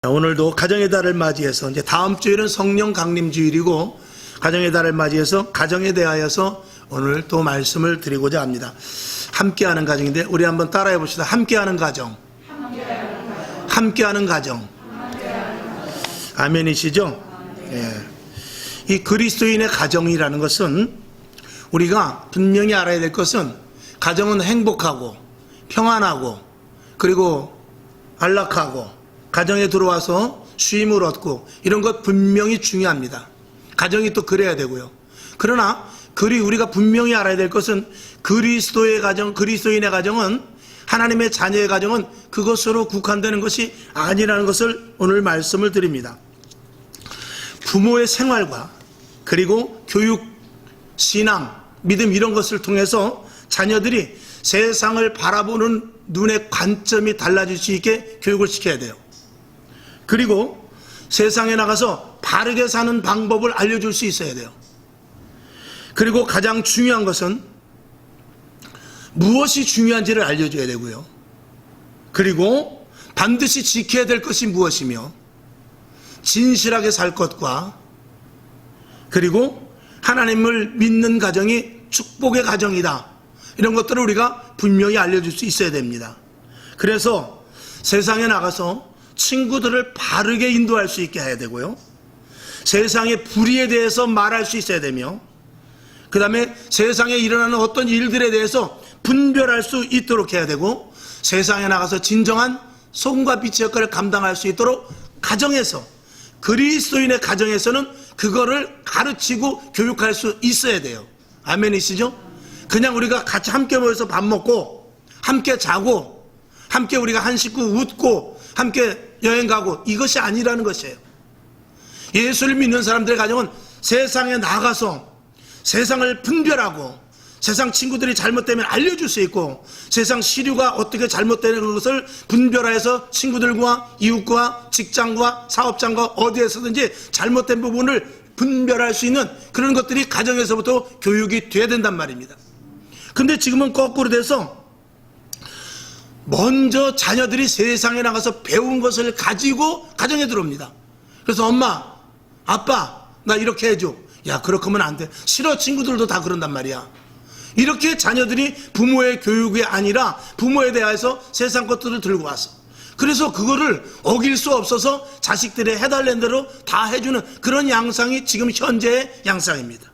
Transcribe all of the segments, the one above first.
오늘도 가정의 달을 맞이해서 이제 다음 주일은 성령 강림 주일이고 가정의 달을 맞이해서 가정에 대하여서 오늘 또 말씀을 드리고자 합니다. 함께하는 가정인데 우리 한번 따라해 봅시다. 함께하는 가정. 함께하는 가정. 아멘이시죠? 예. 이 그리스도인의 가정이라는 것은 우리가 분명히 알아야 될 것은 가정은 행복하고 평안하고 그리고 안락하고 가정에 들어와서 쉼을 얻고 이런 것 분명히 중요합니다. 가정이 또 그래야 되고요. 그러나 우리가 분명히 알아야 될 것은 그리스도의 가정, 그리스도인의 가정은 하나님의 자녀의 가정은 그것으로 국한되는 것이 아니라는 것을 오늘 말씀을 드립니다. 부모의 생활과 그리고 교육, 신앙, 믿음 이런 것을 통해서 자녀들이 세상을 바라보는 눈의 관점이 달라질 수 있게 교육을 시켜야 돼요. 그리고 세상에 나가서 바르게 사는 방법을 알려줄 수 있어야 돼요. 그리고 가장 중요한 것은 무엇이 중요한지를 알려줘야 되고요. 그리고 반드시 지켜야 될 것이 무엇이며 진실하게 살 것과 그리고 하나님을 믿는 가정이 축복의 가정이다. 이런 것들을 우리가 분명히 알려줄 수 있어야 됩니다. 그래서 세상에 나가서 친구들을 바르게 인도할 수 있게 해야 되고요. 세상의 불의에 대해서 말할 수 있어야 되며 그 다음에 세상에 일어나는 어떤 일들에 대해서 분별할 수 있도록 해야 되고 세상에 나가서 진정한 소금과 빛의 역할을 감당할 수 있도록 가정에서 그리스도인의 가정에서는 그거를 가르치고 교육할 수 있어야 돼요. 아멘이시죠? 그냥 우리가 같이 함께 모여서 밥 먹고 함께 자고 함께 우리가 한 식구 웃고 함께 여행 가고 이것이 아니라는 것이에요. 예수를 믿는 사람들의 가정은 세상에 나가서 세상을 분별하고 세상 친구들이 잘못되면 알려줄 수 있고 세상 시류가 어떻게 잘못되는 것을 분별해서 친구들과 이웃과 직장과 사업장과 어디에서든지 잘못된 부분을 분별할 수 있는 그런 것들이 가정에서부터 교육이 돼야 된단 말입니다. 근데 지금은 거꾸로 돼서 먼저 자녀들이 세상에 나가서 배운 것을 가지고 가정에 들어옵니다. 그래서 엄마, 아빠, 나 이렇게 해줘. 야, 그렇게 하면 안 돼. 싫어. 친구들도 다 그런단 말이야. 이렇게 자녀들이 부모의 교육이 아니라 부모에 대해서 세상 것들을 들고 와서 그래서 그거를 어길 수 없어서 자식들의 해달라는 대로 다 해주는 그런 양상이 지금 현재의 양상입니다.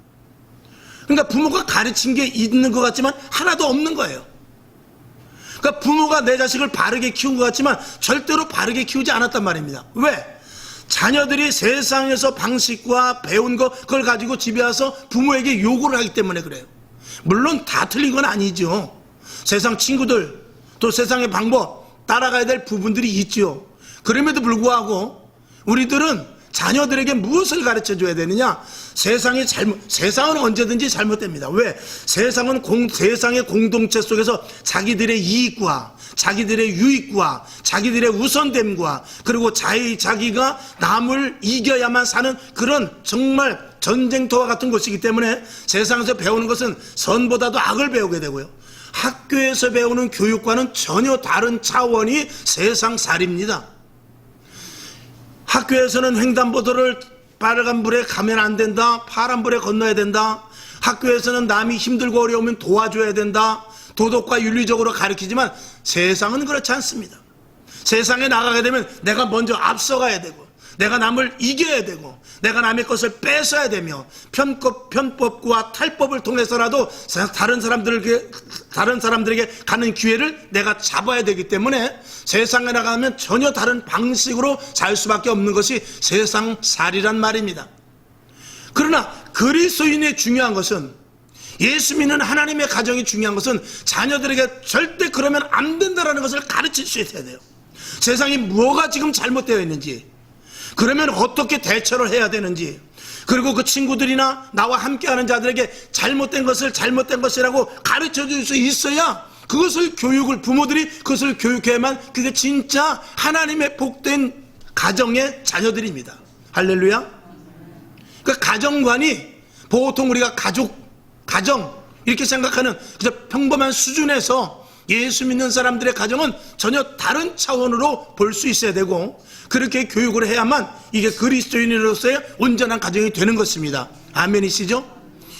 그러니까 부모가 가르친 게 있는 것 같지만 하나도 없는 거예요. 그러니까 부모가 내 자식을 바르게 키운 것 같지만 절대로 바르게 키우지 않았단 말입니다. 왜? 자녀들이 세상에서 방식과 배운 거 그걸 가지고 집에 와서 부모에게 요구를 하기 때문에 그래요. 물론 다 틀린 건 아니죠. 세상 친구들 또 세상의 방법 따라가야 될 부분들이 있죠. 그럼에도 불구하고 우리들은 자녀들에게 무엇을 가르쳐 줘야 되느냐? 세상은 언제든지 잘못됩니다. 왜? 세상의 공동체 속에서 자기들의 이익과 자기들의 유익과 자기들의 우선됨과 그리고 자기가 남을 이겨야만 사는 그런 정말 전쟁터와 같은 곳이기 때문에 세상에서 배우는 것은 선보다도 악을 배우게 되고요. 학교에서 배우는 교육과는 전혀 다른 차원이 세상살이입니다. 학교에서는 횡단보도를 빨간불에 가면 안 된다. 파란불에 건너야 된다. 학교에서는 남이 힘들고 어려우면 도와줘야 된다. 도덕과 윤리적으로 가르치지만 세상은 그렇지 않습니다. 세상에 나가게 되면 내가 먼저 앞서가야 되고 내가 남을 이겨야 되고 내가 남의 것을 뺏어야 되며 편법과 탈법을 통해서라도 다른 사람들에게 가는 기회를 내가 잡아야 되기 때문에 세상에 나가면 전혀 다른 방식으로 살 수밖에 없는 것이 세상살이란 말입니다. 그러나 그리스도인의 중요한 것은 예수 믿는 하나님의 가정이 중요한 것은 자녀들에게 절대 그러면 안 된다는 것을 가르칠 수 있어야 돼요. 세상이 뭐가 지금 잘못되어 있는지 그러면 어떻게 대처를 해야 되는지 그리고 그 친구들이나 나와 함께하는 자들에게 잘못된 것이라고 가르쳐 줄 수 있어야 그것을 부모들이 그것을 교육해야만 그게 진짜 하나님의 복된 가정의 자녀들입니다. 할렐루야. 그 가정관이 보통 우리가 가정 이렇게 생각하는 그저 평범한 수준에서 예수 믿는 사람들의 가정은 전혀 다른 차원으로 볼 수 있어야 되고, 그렇게 교육을 해야만 이게 그리스도인으로서의 온전한 가정이 되는 것입니다. 아멘이시죠?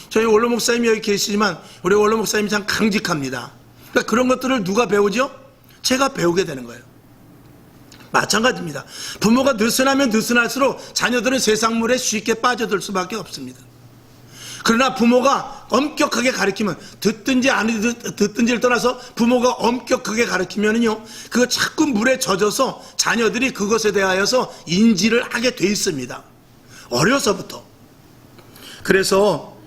저희 원로 목사님이 여기 계시지만 우리 원로 목사님이 참 강직합니다. 그러니까 그런 것들을 누가 배우죠? 제가 배우게 되는 거예요. 마찬가지입니다. 부모가 느슨하면 느슨할수록 자녀들은 세상 물에 쉽게 빠져들 수밖에 없습니다. 그러나 부모가 엄격하게 가르치면, 듣든지 안 듣든지를 떠나서 부모가 엄격하게 가르치면은요, 그거 자꾸 물에 젖어서 자녀들이 그것에 대하여서 인지를 하게 돼 있습니다. 어려서부터. 그래서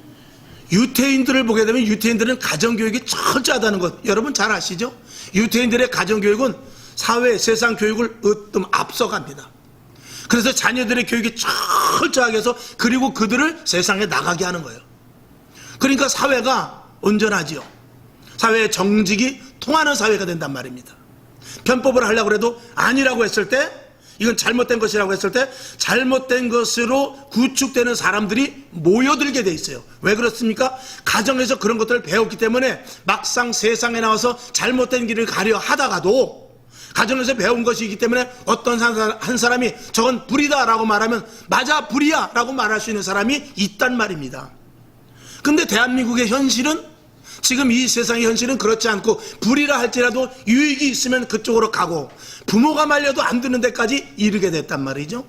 유태인들을 보게 되면 유태인들은 가정교육이 철저하다는 것 여러분 잘 아시죠? 유태인들의 가정교육은 사회, 세상 교육을 으뜸 앞서갑니다. 그래서 자녀들의 교육이 철저하게 해서, 그리고 그들을 세상에 나가게 하는 거예요. 그러니까 사회가 온전하지요. 사회의 정직이 통하는 사회가 된단 말입니다. 편법을 하려고 해도 아니라고 했을 때, 이건 잘못된 것이라고 했을 때 잘못된 것으로 구축되는 사람들이 모여들게 돼 있어요. 왜 그렇습니까? 가정에서 그런 것들을 배웠기 때문에 막상 세상에 나와서 잘못된 길을 가려 하다가도 가정에서 배운 것이기 때문에 어떤 한 사람이 저건 불이다 라고 말하면 맞아 불이야 라고 말할 수 있는 사람이 있단 말입니다. 근데 대한민국의 현실은, 지금 이 세상의 현실은 그렇지 않고, 불이라 할지라도 유익이 있으면 그쪽으로 가고 부모가 말려도 안 듣는 데까지 이르게 됐단 말이죠.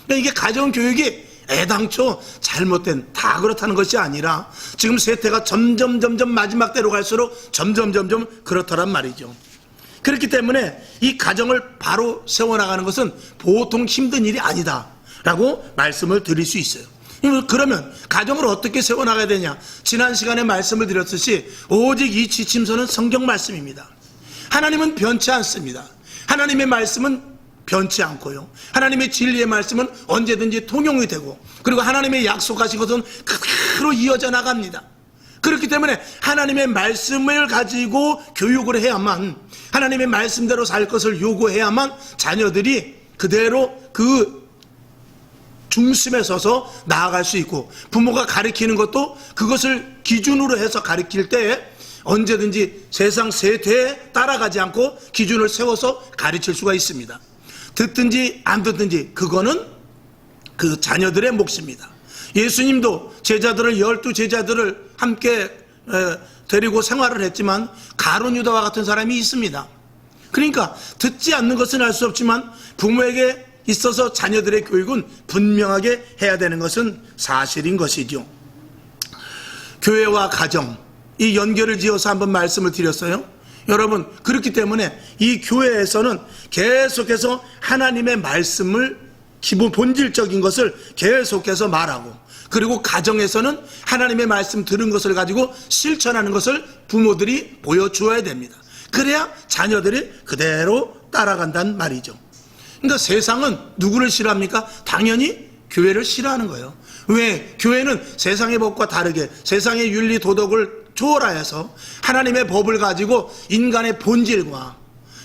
그러니까 이게 가정교육이 애당초 잘못된, 다 그렇다는 것이 아니라 지금 세태가 점점 마지막 때로 갈수록 점점 그렇더란 말이죠. 그렇기 때문에 이 가정을 바로 세워나가는 것은 보통 힘든 일이 아니다 라고 말씀을 드릴 수 있어요. 그러면 가정을 어떻게 세워나가야 되냐? 지난 시간에 말씀을 드렸듯이 오직 이 지침서는 성경 말씀입니다. 하나님은 변치 않습니다. 하나님의 말씀은 변치 않고요, 하나님의 진리의 말씀은 언제든지 통용이 되고, 그리고 하나님의 약속하신 것은 그대로 이어져 나갑니다. 그렇기 때문에 하나님의 말씀을 가지고 교육을 해야만, 하나님의 말씀대로 살 것을 요구해야만 자녀들이 그대로 그 중심에 서서 나아갈 수 있고, 부모가 가르치는 것도 그것을 기준으로 해서 가르칠 때 언제든지 세상 세태에 따라가지 않고 기준을 세워서 가르칠 수가 있습니다. 듣든지 안 듣든지 그거는 그 자녀들의 몫입니다. 예수님도 제자들을, 12제자들을 함께 데리고 생활을 했지만 가룟 유다와 같은 사람이 있습니다. 그러니까 듣지 않는 것은 알 수 없지만 부모에게 있어서 자녀들의 교육은 분명하게 해야 되는 것은 사실인 것이죠. 교회와 가정, 이 연결을 지어서 한번 말씀을 드렸어요. 여러분, 그렇기 때문에 이 교회에서는 계속해서 하나님의 말씀을, 기본 본질적인 것을 계속해서 말하고, 그리고 가정에서는 하나님의 말씀 들은 것을 가지고 실천하는 것을 부모들이 보여주어야 됩니다. 그래야 자녀들이 그대로 따라간단 말이죠. 그러니까 세상은 누구를 싫어합니까? 당연히 교회를 싫어하는 거예요. 왜? 교회는 세상의 법과 다르게 세상의 윤리 도덕을 초월하여서 하나님의 법을 가지고 인간의 본질과,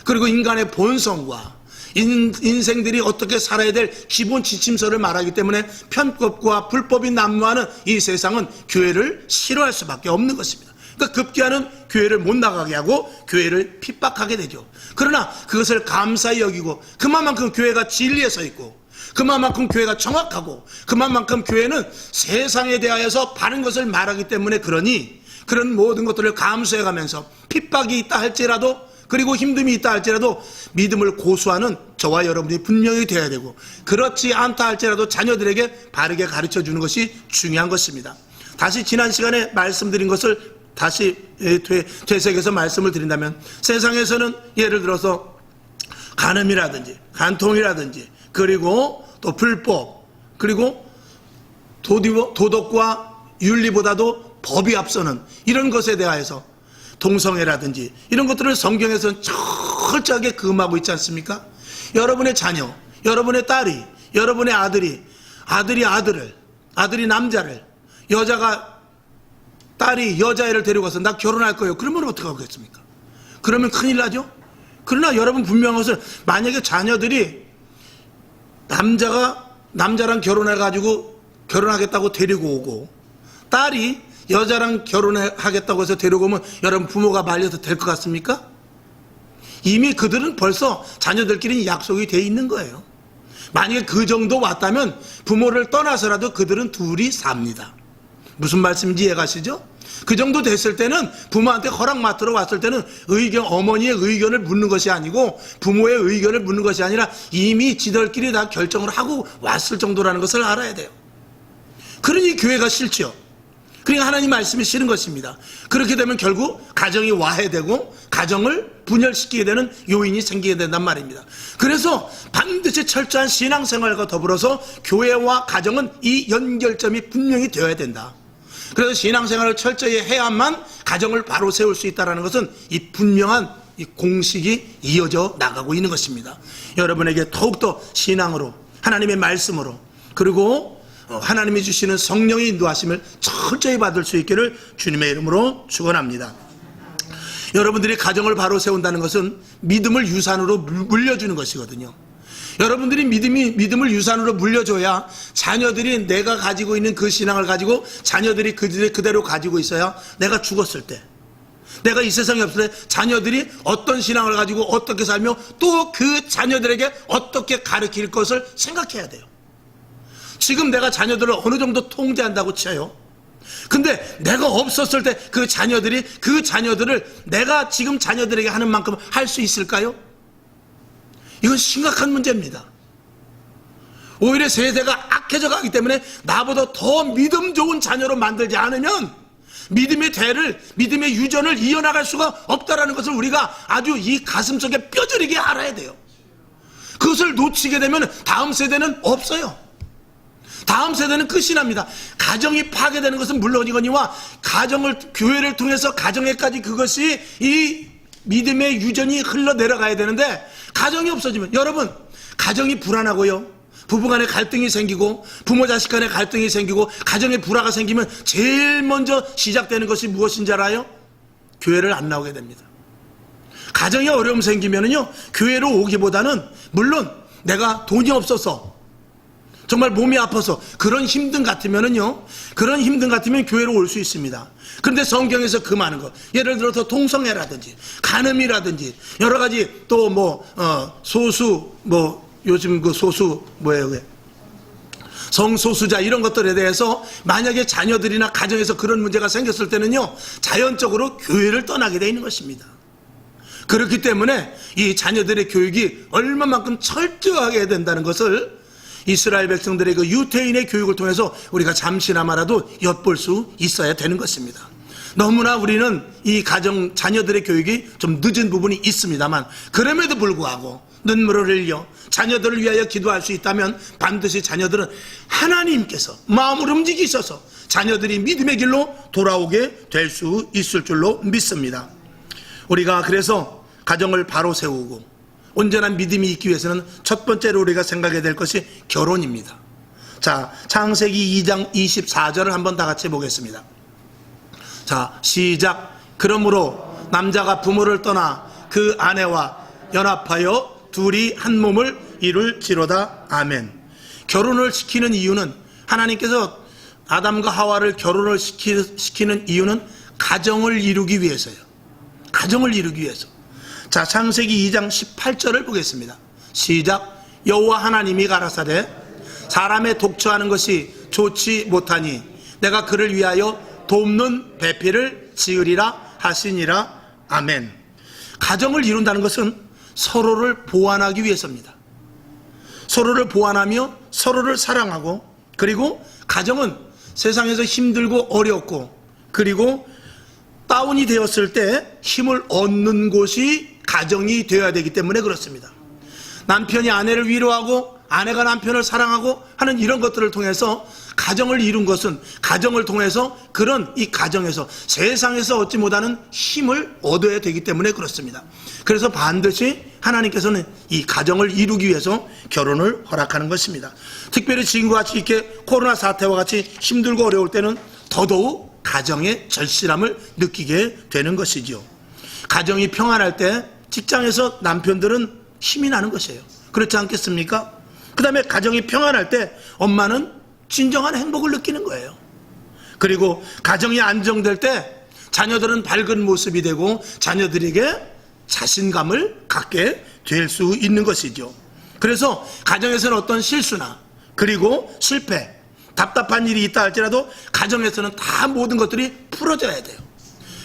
그리고 인간의 본성과 인생들이 어떻게 살아야 될 기본 지침서를 말하기 때문에 편법과 불법이 난무하는 이 세상은 교회를 싫어할 수밖에 없는 것입니다. 그러니까 급기야는 교회를 못 나가게 하고 교회를 핍박하게 되죠. 그러나 그것을 감사히 여기고, 그만큼 교회가 진리에 서 있고, 그만큼 교회가 정확하고, 그만큼 교회는 세상에 대하여서 바른 것을 말하기 때문에, 그러니 그런 모든 것들을 감수해가면서 핍박이 있다 할지라도, 그리고 힘듦이 있다 할지라도 믿음을 고수하는 저와 여러분이 분명히 되어야 되고, 그렇지 않다 할지라도 자녀들에게 바르게 가르쳐주는 것이 중요한 것입니다. 다시 지난 시간에 말씀드린 것을 다시 되새겨서 말씀을 드린다면, 세상에서는 예를 들어서 간음이라든지 간통이라든지, 그리고 또 불법, 그리고 도덕과 윤리보다도 법이 앞서는 이런 것에 대하여서 동성애라든지 이런 것들을 성경에서는 철저하게 금하고 있지 않습니까? 여러분의 자녀, 여러분의 딸이, 여러분의 아들이 남자를, 딸이 여자애를 데리고 가서 나 결혼할 거예요. 그러면 어떻게 하겠습니까? 그러면 큰일 나죠? 그러나 여러분 분명한 것은, 만약에 자녀들이 남자랑 결혼해가지고 결혼하겠다고 데리고 오고, 딸이 여자랑 결혼하겠다고 해서 데리고 오면 여러분 부모가 말려도 될 것 같습니까? 이미 그들은 벌써 자녀들끼리 약속이 돼 있는 거예요. 만약에 그 정도 왔다면 부모를 떠나서라도 그들은 둘이 삽니다. 무슨 말씀인지 이해가시죠? 그 정도 됐을 때는 부모한테 허락 맡으러 왔을 때는 어머니의 의견을 묻는 것이 아니고 부모의 의견을 묻는 것이 아니라 이미 지들끼리 다 결정을 하고 왔을 정도라는 것을 알아야 돼요. 그러니 교회가 싫죠. 그러니까 하나님 말씀이 싫은 것입니다. 그렇게 되면 결국 가정이 와해되고 가정을 분열시키게 되는 요인이 생기게 된단 말입니다. 그래서 반드시 철저한 신앙생활과 더불어서 교회와 가정은 이 연결점이 분명히 되어야 된다. 그래서 신앙생활을 철저히 해야만 가정을 바로 세울 수 있다는 것은 이 분명한 이 공식이 이어져 나가고 있는 것입니다. 여러분에게 더욱더 신앙으로 하나님의 말씀으로 그리고 하나님이 주시는 성령의 인도하심을 철저히 받을 수 있기를 주님의 이름으로 축원합니다. 여러분들이 가정을 바로 세운다는 것은 믿음을 유산으로 물려주는 것이거든요. 여러분들이 믿음을 유산으로 물려줘야 자녀들이 내가 가지고 있는 그 신앙을 가지고 자녀들이 그대로 가지고 있어야 내가 죽었을 때, 내가 이 세상에 없을 때 자녀들이 어떤 신앙을 가지고 어떻게 살며 또 그 자녀들에게 어떻게 가르칠 것을 생각해야 돼요. 지금 내가 자녀들을 어느 정도 통제한다고 쳐요. 근데 내가 없었을 때 그 자녀들을 내가 지금 자녀들에게 하는 만큼 할 수 있을까요? 이건 심각한 문제입니다. 오히려 세대가 악해져 가기 때문에 나보다 더 믿음 좋은 자녀로 만들지 않으면 믿음의 대를, 믿음의 유전을 이어나갈 수가 없다는 것을 우리가 아주 이 가슴속에 뼈저리게 알아야 돼요. 그것을 놓치게 되면 다음 세대는 없어요. 다음 세대는 끝이 납니다. 가정이 파괴되는 것은 물론이거니와 교회를 통해서 가정에까지 그것이 이 믿음의 유전이 흘러내려가야 되는데 가정이 없어지면 여러분 가정이 불안하고요. 부부간에 갈등이 생기고 부모 자식 간에 갈등이 생기고 가정에 불화가 생기면 제일 먼저 시작되는 것이 무엇인지 알아요? 교회를 안 나오게 됩니다. 가정에 어려움 생기면은요 교회로 오기보다는 물론 내가 돈이 없어서 정말 몸이 아파서 그런 힘든 같으면 교회로 올 수 있습니다. 그런데 성경에서 그 많은 것, 예를 들어서 동성애라든지 간음이라든지 여러 가지 또 요즘 그 소수 성소수자 이런 것들에 대해서 만약에 자녀들이나 가정에서 그런 문제가 생겼을 때는요 자연적으로 교회를 떠나게 되어 있는 것입니다. 그렇기 때문에 이 자녀들의 교육이 얼마만큼 철저하게 해야 된다는 것을 이스라엘 백성들의 그 유태인의 교육을 통해서 우리가 잠시나마라도 엿볼 수 있어야 되는 것입니다. 너무나 우리는 이 가정 자녀들의 교육이 좀 늦은 부분이 있습니다만 그럼에도 불구하고 눈물을 흘려 자녀들을 위하여 기도할 수 있다면 반드시 자녀들은 하나님께서 마음을 움직이셔서 자녀들이 믿음의 길로 돌아오게 될 수 있을 줄로 믿습니다. 우리가 그래서 가정을 바로 세우고 온전한 믿음이 있기 위해서는 첫 번째로 우리가 생각해야 될 것이 결혼입니다. 자, 창세기 2장 24절을 한번 다 같이 보겠습니다. 자, 시작. 그러므로 남자가 부모를 떠나 그 아내와 연합하여 둘이 한 몸을 이룰지로다. 아멘. 결혼을 시키는 이유는 하나님께서 아담과 하와를 결혼을 시키는 이유는 가정을 이루기 위해서요. 가정을 이루기 위해서. 자, 창세기 2장 18절을 보겠습니다. 시작. 여호와 하나님이 가라사대 사람의 독처하는 것이 좋지 못하니 내가 그를 위하여 돕는 배필을 지으리라 하시니라. 아멘. 가정을 이룬다는 것은 서로를 보완하기 위해서입니다. 서로를 보완하며 서로를 사랑하고 그리고 가정은 세상에서 힘들고 어렵고 그리고 다운이 되었을 때 힘을 얻는 곳이 가정이 되어야 되기 때문에 그렇습니다. 남편이 아내를 위로하고 아내가 남편을 사랑하고 하는 이런 것들을 통해서 가정을 이룬 것은 가정을 통해서 그런 이 가정에서 세상에서 얻지 못하는 힘을 얻어야 되기 때문에 그렇습니다. 그래서 반드시 하나님께서는 이 가정을 이루기 위해서 결혼을 허락하는 것입니다. 특별히 지금과 같이 이렇게 코로나 사태와 같이 힘들고 어려울 때는 더더욱 가정의 절실함을 느끼게 되는 것이지요. 가정이 평안할 때 직장에서 남편들은 힘이 나는 것이에요. 그렇지 않겠습니까? 그 다음에 가정이 평안할 때 엄마는 진정한 행복을 느끼는 거예요. 그리고 가정이 안정될 때 자녀들은 밝은 모습이 되고 자녀들에게 자신감을 갖게 될 수 있는 것이죠. 그래서 가정에서는 어떤 실수나 그리고 실패, 답답한 일이 있다 할지라도 가정에서는 다 모든 것들이 풀어져야 돼요.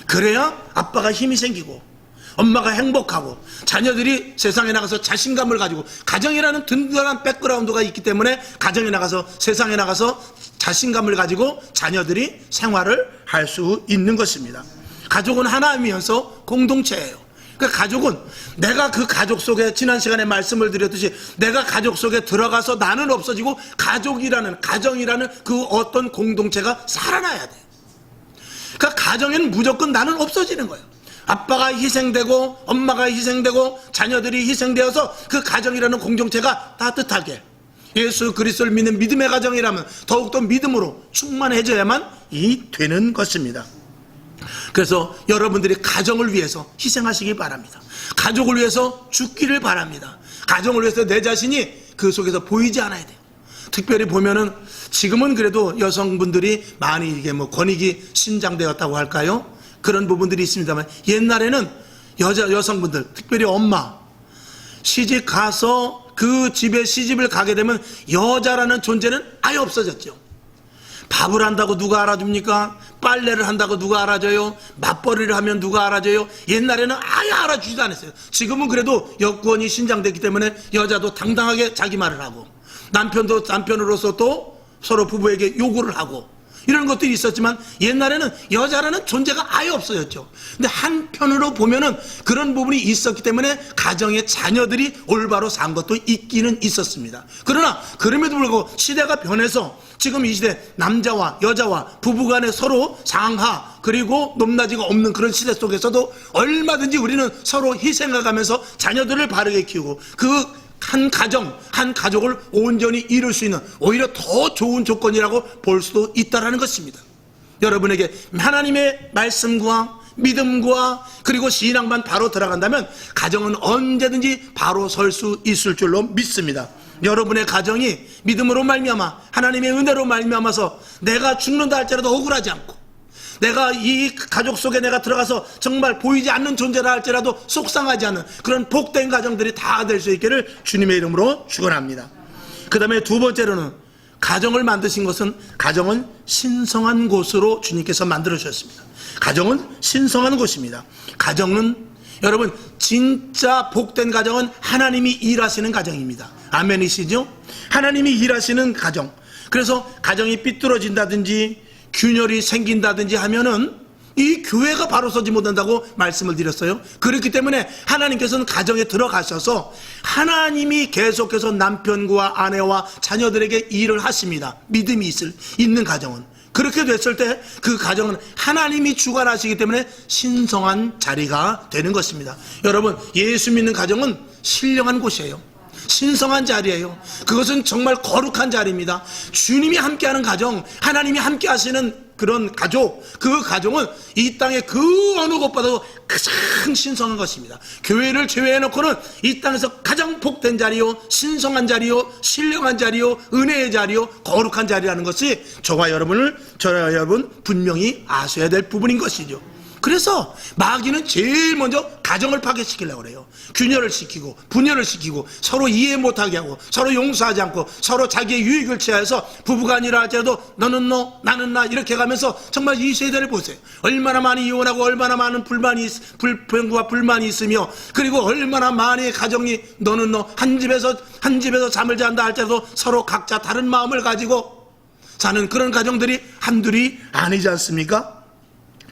그래야 아빠가 힘이 생기고 엄마가 행복하고 자녀들이 세상에 나가서 자신감을 가지고, 가정이라는 든든한 백그라운드가 있기 때문에 가정에 나가서 세상에 나가서 자신감을 가지고 자녀들이 생활을 할 수 있는 것입니다. 가족은 하나이면서 공동체예요. 그러니까 가족은 내가 그 가족 속에, 지난 시간에 말씀을 드렸듯이 내가 가족 속에 들어가서 나는 없어지고 가족이라는, 가정이라는 그 어떤 공동체가 살아나야 돼요. 그러니까 가정에는 무조건 나는 없어지는 거예요. 아빠가 희생되고 엄마가 희생되고 자녀들이 희생되어서 그 가정이라는 공동체가 따뜻하게, 예수 그리스도를 믿는 믿음의 가정이라면 더욱더 믿음으로 충만해져야만 이 되는 것입니다. 그래서 여러분들이 가정을 위해서 희생하시기 바랍니다. 가족을 위해서 죽기를 바랍니다. 가정을 위해서 내 자신이 그 속에서 보이지 않아야 돼요. 특별히 보면은 지금은 그래도 여성분들이 많이 이게 뭐 권익이 신장되었다고 할까요? 그런 부분들이 있습니다만, 옛날에는 여성분들, 특별히 엄마, 시집 가서 그 집에 시집을 가게 되면 여자라는 존재는 아예 없어졌죠. 밥을 한다고 누가 알아줍니까? 빨래를 한다고 누가 알아줘요? 맞벌이를 하면 누가 알아줘요? 옛날에는 아예 알아주지도 않았어요. 지금은 그래도 여권이 신장됐기 때문에 여자도 당당하게 자기 말을 하고, 남편도 남편으로서 또 서로 부부에게 요구를 하고, 이런 것들이 있었지만 옛날에는 여자라는 존재가 아예 없어졌죠. 근데 한편으로 보면은 그런 부분이 있었기 때문에 가정의 자녀들이 올바로 산 것도 있기는 있었습니다. 그러나 그럼에도 불구하고 시대가 변해서 지금 이 시대 남자와 여자와 부부간에 서로 상하 그리고 높낮이가 없는 그런 시대 속에서도 얼마든지 우리는 서로 희생해가면서 자녀들을 바르게 키우고 그 한 가정, 한 가족을 온전히 이룰 수 있는 오히려 더 좋은 조건이라고 볼 수도 있다는 것입니다. 여러분에게 하나님의 말씀과 믿음과 그리고 신앙만 바로 들어간다면 가정은 언제든지 바로 설 수 있을 줄로 믿습니다. 여러분의 가정이 믿음으로 말미암아 하나님의 은혜로 말미암아서 내가 죽는다 할지라도 억울하지 않고, 내가 이 가족 속에 내가 들어가서 정말 보이지 않는 존재라 할지라도 속상하지 않는 그런 복된 가정들이 다 될 수 있기를 주님의 이름으로 축원합니다. 그 다음에 두 번째로는, 가정을 만드신 것은, 가정은 신성한 곳으로 주님께서 만들어 주셨습니다. 가정은 신성한 곳입니다. 가정은, 여러분, 진짜 복된 가정은 하나님이 일하시는 가정입니다. 아멘이시죠? 하나님이 일하시는 가정. 그래서 가정이 삐뚤어진다든지 균열이 생긴다든지 하면은 이 교회가 바로 서지 못한다고 말씀을 드렸어요. 그렇기 때문에 하나님께서는 가정에 들어가셔서 하나님이 계속해서 남편과 아내와 자녀들에게 일을 하십니다. 믿음이 있는 가정은. 그렇게 됐을 때 그 가정은 하나님이 주관하시기 때문에 신성한 자리가 되는 것입니다. 여러분, 예수 믿는 가정은 신령한 곳이에요. 신성한 자리예요. 그것은 정말 거룩한 자리입니다. 주님이 함께하는 가정, 하나님이 함께 하시는 그런 가족, 그 가정은 이 땅의 그 어느 곳보다도 가장 신성한 것입니다. 교회를 제외해놓고는 이 땅에서 가장 복된 자리요, 신성한 자리요, 신령한 자리요, 은혜의 자리요, 거룩한 자리라는 것이 저와 여러분 분명히 아셔야 될 부분인 것이죠. 그래서 마귀는 제일 먼저 가정을 파괴시키려고 그래요. 균열을 시키고 분열을 시키고 서로 이해 못하게 하고 서로 용서하지 않고 서로 자기의 유익을 취하여서 부부가 아니라 할지라도 너는 너 나는 나 이렇게 가면서 정말 이 세대를 보세요. 얼마나 많이 이혼하고 얼마나 많은 불평과 불만이 있으며, 그리고 얼마나 많이 가정이 너는 너 한 집에서 잠을 잔다 할지라도 서로 각자 다른 마음을 가지고 사는 그런 가정들이 한둘이 아니지 않습니까?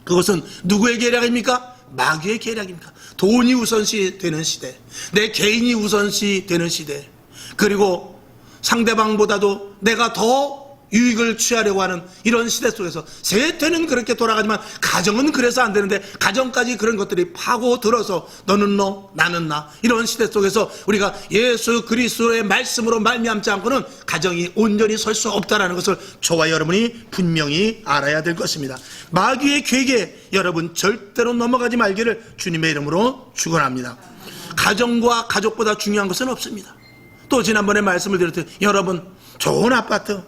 그것은 누구의 계략입니까? 마귀의 계략입니까? 돈이 우선시 되는 시대, 내 개인이 우선시 되는 시대, 그리고 상대방보다도 내가 더 유익을 취하려고 하는 이런 시대 속에서 세태는 그렇게 돌아가지만 가정은 그래서 안 되는데, 가정까지 그런 것들이 파고들어서 너는 너 나는 나 이런 시대 속에서 우리가 예수 그리스도의 말씀으로 말미암지 않고는 가정이 온전히 설 수 없다는 것을 저와 여러분이 분명히 알아야 될 것입니다. 마귀의 괴계에 여러분 절대로 넘어가지 말기를 주님의 이름으로 축원합니다. 가정과 가족보다 중요한 것은 없습니다. 또 지난번에 말씀을 드렸듯이 여러분, 좋은 아파트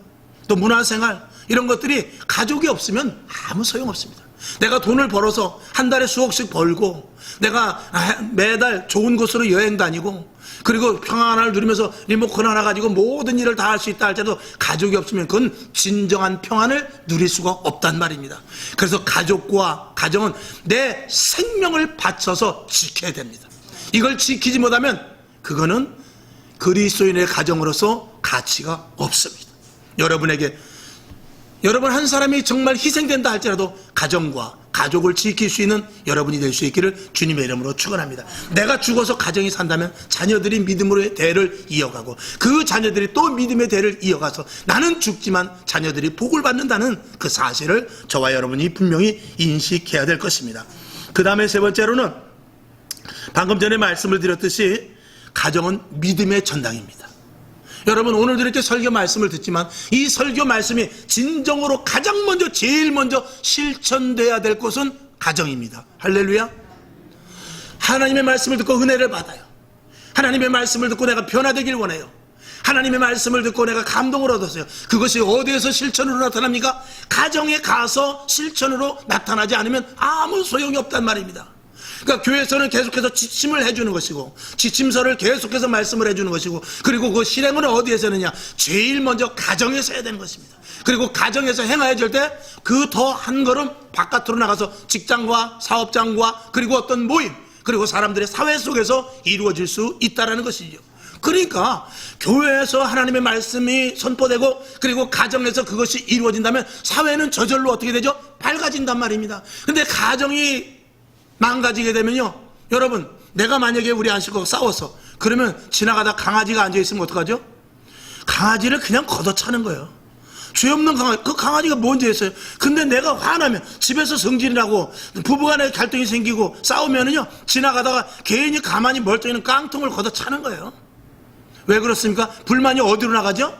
또 문화생활 이런 것들이 가족이 없으면 아무 소용없습니다. 내가 돈을 벌어서 한 달에 수억씩 벌고 내가 매달 좋은 곳으로 여행 다니고 그리고 평화 하나를 누리면서 리모컨 하나 가지고 모든 일을 다 할 수 있다 할지라도 가족이 없으면 그건 진정한 평안을 누릴 수가 없단 말입니다. 그래서 가족과 가정은 내 생명을 바쳐서 지켜야 됩니다. 이걸 지키지 못하면 그거는 그리스도인의 가정으로서 가치가 없습니다. 여러분 한 사람이 정말 희생된다 할지라도 가정과 가족을 지킬 수 있는 여러분이 될 수 있기를 주님의 이름으로 축원합니다. 내가 죽어서 가정이 산다면 자녀들이 믿음으로의 대를 이어가고 그 자녀들이 또 믿음의 대를 이어가서 나는 죽지만 자녀들이 복을 받는다는 그 사실을 저와 여러분이 분명히 인식해야 될 것입니다. 그 다음에 세 번째로는 방금 전에 말씀을 드렸듯이 가정은 믿음의 전당입니다. 여러분 오늘도 이렇게 설교 말씀을 듣지만 이 설교 말씀이 진정으로 가장 먼저 제일 먼저 실천돼야 될 곳은 가정입니다. 할렐루야. 하나님의 말씀을 듣고 은혜를 받아요. 하나님의 말씀을 듣고 내가 변화되길 원해요. 하나님의 말씀을 듣고 내가 감동을 얻었어요. 그것이 어디에서 실천으로 나타납니까? 가정에 가서 실천으로 나타나지 않으면 아무 소용이 없단 말입니다. 그러니까 교회에서는 계속해서 지침을 해주는 것이고 지침서를 계속해서 말씀을 해주는 것이고 그리고 그 실행은 어디에서 하느냐? 제일 먼저 가정에서 해야 되는 것입니다. 그리고 가정에서 행하여질 때 그 더 한 걸음 바깥으로 나가서 직장과 사업장과 그리고 어떤 모임 그리고 사람들의 사회 속에서 이루어질 수 있다는 것이죠. 그러니까 교회에서 하나님의 말씀이 선포되고 그리고 가정에서 그것이 이루어진다면 사회는 저절로 어떻게 되죠? 밝아진단 말입니다. 근데 가정이 망가지게 되면요, 여러분 내가 만약에 우리 안식구가 싸웠어 그러면 지나가다 강아지가 앉아있으면 어떡하죠? 강아지를 그냥 걷어차는 거예요. 죄 없는 강아지, 그 강아지가 뭔지 했어요. 근데 내가 화나면 집에서 성질이라고 부부간에 갈등이 생기고 싸우면은요 지나가다가 괜히 가만히 멀쩡히 있는 깡통을 걷어차는 거예요. 왜 그렇습니까? 불만이 어디로 나가죠?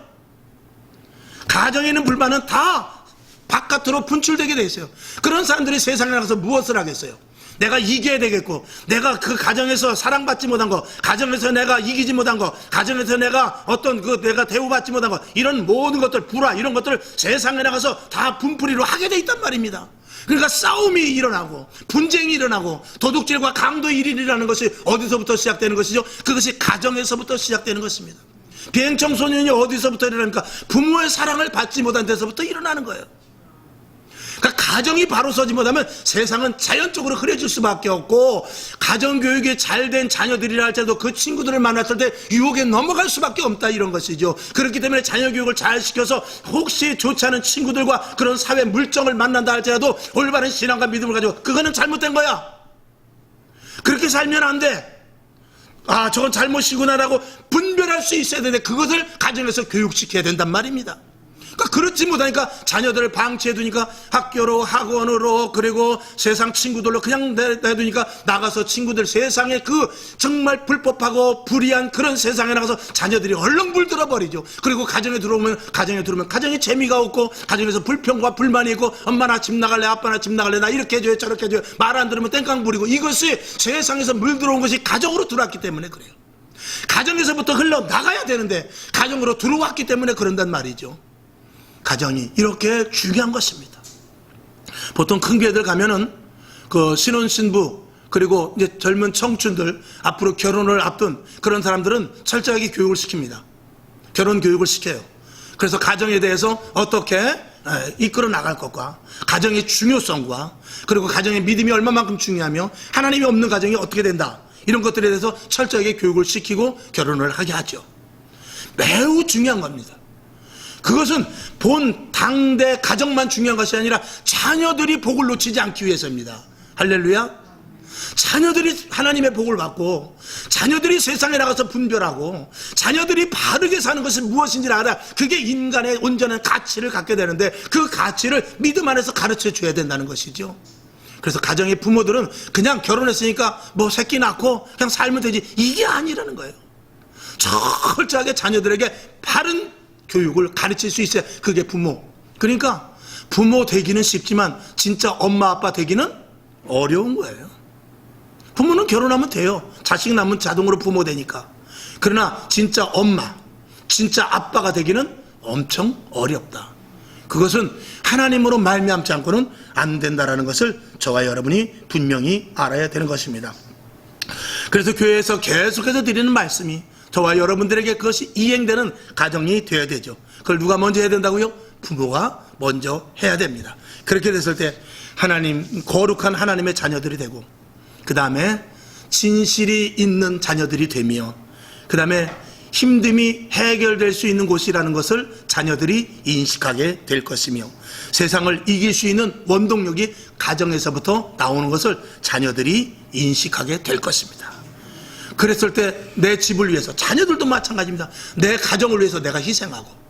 가정에 있는 불만은 다 바깥으로 분출되게 돼 있어요. 그런 사람들이 세상에 나가서 무엇을 하겠어요? 내가 이겨야 되겠고 내가 그 가정에서 사랑받지 못한 거, 가정에서 내가 이기지 못한 거, 가정에서 내가 어떤 내가 대우받지 못한 거, 이런 모든 것들, 불화 이런 것들을 세상에 나가서 다 분풀이로 하게 돼 있단 말입니다. 그러니까 싸움이 일어나고 분쟁이 일어나고 도둑질과 강도 일이라는 것이 어디서부터 시작되는 것이죠? 그것이 가정에서부터 시작되는 것입니다. 비행청소년이 어디서부터 일어납니까? 부모의 사랑을 받지 못한 데서부터 일어나는 거예요. 그러니까 가정이 바로 서지 못하면 세상은 자연적으로 흐려질 수밖에 없고 가정교육이 잘된 자녀들이라 할지라도 그 친구들을 만났을 때 유혹에 넘어갈 수밖에 없다 이런 것이죠. 그렇기 때문에 자녀교육을 잘 시켜서 혹시 좋지 않은 친구들과 그런 사회 물정을 만난다 할지라도 올바른 신앙과 믿음을 가지고 그거는 잘못된 거야. 그렇게 살면 안 돼. 아 저건 잘못이구나라고 분별할 수 있어야 되는데 그것을 가정에서 교육시켜야 된단 말입니다. 그러니까 그렇지 못하니까 자녀들을 방치해두니까 학교로 학원으로 그리고 세상 친구들로 그냥 내두니까 나가서 친구들 세상에 그 정말 불법하고 불의한 그런 세상에 나가서 자녀들이 얼렁 물들어 버리죠. 그리고 가정에 들어오면 가정이 재미가 없고 가정에서 불평과 불만이 있고 엄마 나 집 나갈래 아빠 나 집 나갈래 나 이렇게 해줘요 저렇게 해줘요 말 안 들으면 땡깡 부리고 이것이 세상에서 물들어온 것이 가정으로 들어왔기 때문에 그래요. 가정에서부터 흘러나가야 되는데 가정으로 들어왔기 때문에 그런단 말이죠. 가정이 이렇게 중요한 것입니다. 보통 큰 교회들 가면은 그 신혼신부 그리고 이제 젊은 청춘들 앞으로 결혼을 앞둔 그런 사람들은 철저하게 교육을 시킵니다. 결혼 교육을 시켜요. 그래서 가정에 대해서 어떻게 이끌어 나갈 것과 가정의 중요성과 그리고 가정의 믿음이 얼마만큼 중요하며 하나님이 없는 가정이 어떻게 된다 이런 것들에 대해서 철저하게 교육을 시키고 결혼을 하게 하죠. 매우 중요한 겁니다. 그것은 본 당대 가정만 중요한 것이 아니라 자녀들이 복을 놓치지 않기 위해서입니다. 할렐루야. 자녀들이 하나님의 복을 받고 자녀들이 세상에 나가서 분별하고 자녀들이 바르게 사는 것이 무엇인지를 알아 그게 인간의 온전한 가치를 갖게 되는데 그 가치를 믿음 안에서 가르쳐 줘야 된다는 것이죠. 그래서 가정의 부모들은 그냥 결혼했으니까 뭐 새끼 낳고 그냥 살면 되지 이게 아니라는 거예요. 철저하게 자녀들에게 바른 교육을 가르칠 수 있어야 그게 부모. 그러니까 부모 되기는 쉽지만 진짜 엄마 아빠 되기는 어려운 거예요. 부모는 결혼하면 돼요. 자식 낳으면 자동으로 부모 되니까. 그러나 진짜 엄마, 진짜 아빠가 되기는 엄청 어렵다. 그것은 하나님으로 말미암지 않고는 안 된다라는 것을 저와 여러분이 분명히 알아야 되는 것입니다. 그래서 교회에서 계속해서 드리는 말씀이 저와 여러분들에게 그것이 이행되는 가정이 되어야 되죠. 그걸 누가 먼저 해야 된다고요? 부모가 먼저 해야 됩니다. 그렇게 됐을 때 하나님, 거룩한 하나님의 자녀들이 되고, 그 다음에 진실이 있는 자녀들이 되며, 그 다음에 힘듦이 해결될 수 있는 곳이라는 것을 자녀들이 인식하게 될 것이며, 세상을 이길 수 있는 원동력이 가정에서부터 나오는 것을 자녀들이 인식하게 될 것입니다. 그랬을 때 내 집을 위해서, 자녀들도 마찬가지입니다. 내 가정을 위해서 내가 희생하고,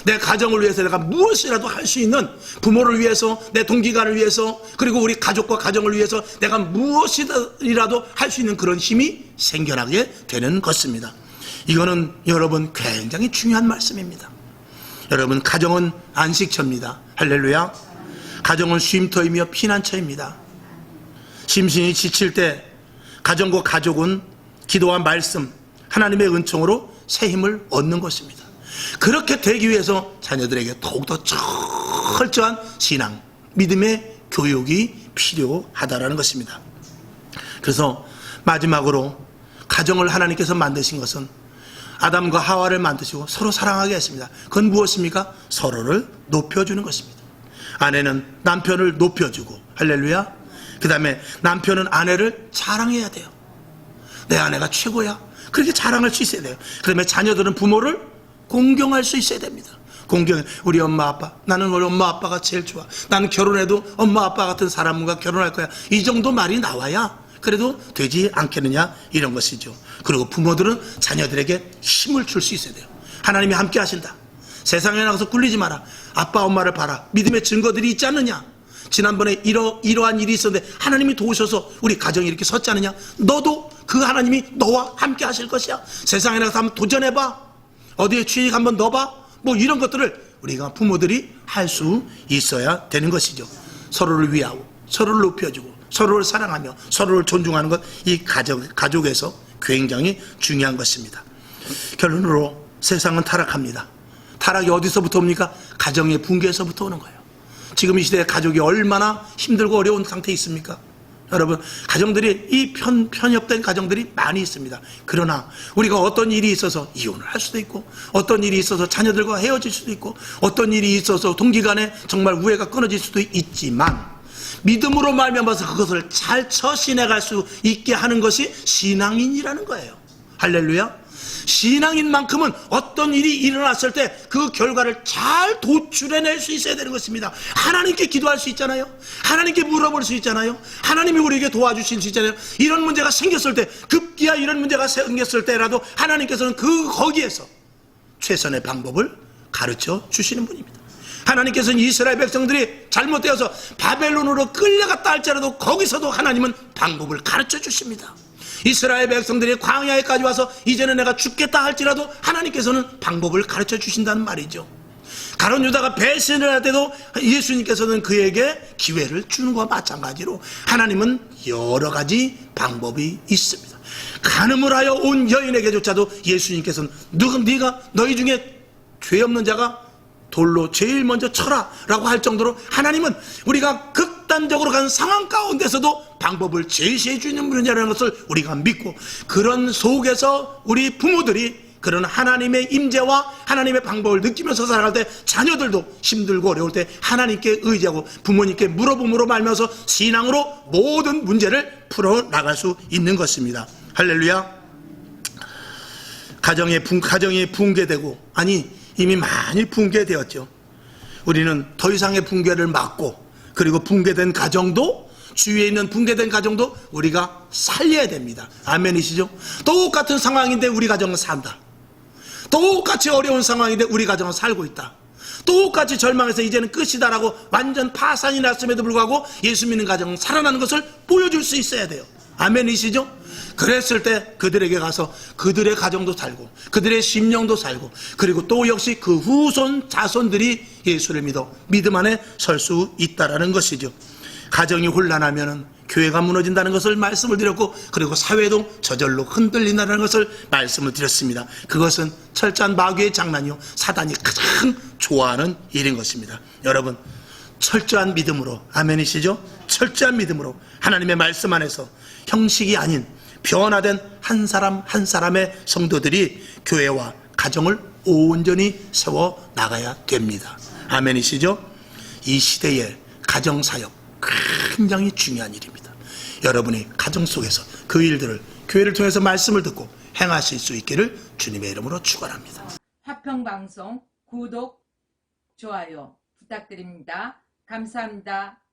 내 가정을 위해서 내가 무엇이라도 할 수 있는, 부모를 위해서, 내 동기간을 위해서, 그리고 우리 가족과 가정을 위해서 내가 무엇이라도 할 수 있는 그런 힘이 생겨나게 되는 것입니다. 이거는 여러분 굉장히 중요한 말씀입니다. 여러분, 가정은 안식처입니다. 할렐루야. 가정은 쉼터이며 피난처입니다. 심신이 지칠 때 가정과 가족은 기도와 말씀, 하나님의 은총으로 새 힘을 얻는 것입니다. 그렇게 되기 위해서 자녀들에게 더욱더 철저한 신앙, 믿음의 교육이 필요하다라는 것입니다. 그래서 마지막으로 가정을 하나님께서 만드신 것은 아담과 하와를 만드시고 서로 사랑하게 했습니다. 그건 무엇입니까? 서로를 높여주는 것입니다. 아내는 남편을 높여주고, 할렐루야. 그 다음에 남편은 아내를 자랑해야 돼요. 내 아내가 최고야. 그렇게 자랑할 수 있어야 돼요. 그 다음에 자녀들은 부모를 공경할 수 있어야 됩니다. 공경, 우리 엄마 아빠, 나는 우리 엄마 아빠가 제일 좋아. 나는 결혼해도 엄마 아빠 같은 사람과 결혼할 거야. 이 정도 말이 나와야 그래도 되지 않겠느냐, 이런 것이죠. 그리고 부모들은 자녀들에게 힘을 줄 수 있어야 돼요. 하나님이 함께 하신다. 세상에 나가서 굴리지 마라. 아빠 엄마를 봐라. 믿음의 증거들이 있지 않느냐. 지난번에 이러한 일이 있었는데 하나님이 도우셔서 우리 가정이 이렇게 섰지 않느냐. 너도 그 하나님이 너와 함께 하실 것이야. 세상에 나가서 한번 도전해봐. 어디에 취직 한번 넣어봐. 뭐 이런 것들을 우리가 부모들이 할 수 있어야 되는 것이죠. 서로를 위하고, 서로를 높여주고, 서로를 사랑하며 서로를 존중하는 것, 이 가족에서 굉장히 중요한 것입니다. 결론으로 세상은 타락합니다. 타락이 어디서부터 옵니까? 가정의 붕괴에서부터 오는 거예요. 지금 이 시대에 가족이 얼마나 힘들고 어려운 상태에 있습니까? 여러분, 가정들이 이 편협된 가정들이 많이 있습니다. 그러나 우리가 어떤 일이 있어서 이혼을 할 수도 있고, 어떤 일이 있어서 자녀들과 헤어질 수도 있고, 어떤 일이 있어서 동기간에 정말 우애가 끊어질 수도 있지만, 믿음으로 말미암아서 그것을 잘 처신해갈 수 있게 하는 것이 신앙인이라는 거예요. 할렐루야. 신앙인 만큼은 어떤 일이 일어났을 때 그 결과를 잘 도출해낼 수 있어야 되는 것입니다. 하나님께 기도할 수 있잖아요. 하나님께 물어볼 수 있잖아요. 하나님이 우리에게 도와주실 수 있잖아요. 이런 문제가 생겼을 때, 급기야 이런 문제가 생겼을 때라도 하나님께서는 거기에서 최선의 방법을 가르쳐 주시는 분입니다. 하나님께서는 이스라엘 백성들이 잘못되어서 바벨론으로 끌려갔다 할지라도 거기서도 하나님은 방법을 가르쳐 주십니다. 이스라엘 백성들이 광야에까지 와서 이제는 내가 죽겠다 할지라도 하나님께서는 방법을 가르쳐 주신다는 말이죠. 가룟 유다가 배신을 할 때도 예수님께서는 그에게 기회를 주는 것과 마찬가지로 하나님은 여러 가지 방법이 있습니다. 간음을 하여 온 여인에게조차도 예수님께서는 네가 너희 중에 죄 없는 자가 돌로 제일 먼저 쳐라 라고 할 정도로 하나님은 우리가 극단적으로 간 상황 가운데서도 방법을 제시해 주는 분이라는 것을 우리가 믿고, 그런 속에서 우리 부모들이 그런 하나님의 임재와 하나님의 방법을 느끼면서 살아갈 때 자녀들도 힘들고 어려울 때 하나님께 의지하고 부모님께 물어봄으로 말면서 신앙으로 모든 문제를 풀어나갈 수 있는 것입니다. 할렐루야. 가정이 붕괴되고, 아니 이미 많이 붕괴되었죠. 우리는 더 이상의 붕괴를 막고, 그리고 붕괴된 가정도, 주위에 있는 붕괴된 가정도 우리가 살려야 됩니다. 아멘이시죠? 똑같은 상황인데 우리 가정은 산다. 똑같이 어려운 상황인데 우리 가정은 살고 있다. 똑같이 절망해서 이제는 끝이다라고 완전 파산이 났음에도 불구하고 예수 믿는 가정은 살아나는 것을 보여줄 수 있어야 돼요. 아멘이시죠? 그랬을 때 그들에게 가서 그들의 가정도 살고 그들의 심령도 살고, 그리고 또 역시 그 후손 자손들이 예수를 믿어 믿음 안에 설 수 있다라는 것이죠. 가정이 혼란하면 교회가 무너진다는 것을 말씀을 드렸고, 그리고 사회도 저절로 흔들린다는 것을 말씀을 드렸습니다. 그것은 철저한 마귀의 장난이요, 사단이 가장 좋아하는 일인 것입니다. 여러분, 철저한 믿음으로, 아멘이시죠? 철저한 믿음으로 하나님의 말씀 안에서 형식이 아닌 변화된 한 사람 한 사람의 성도들이 교회와 가정을 온전히 세워 나가야 됩니다. 아멘이시죠? 이 시대의 가정사역 굉장히 중요한 일입니다. 여러분이 가정 속에서 그 일들을 교회를 통해서 말씀을 듣고 행하실 수 있기를 주님의 이름으로 축원합니다. 화평방송 구독, 좋아요 부탁드립니다. 감사합니다.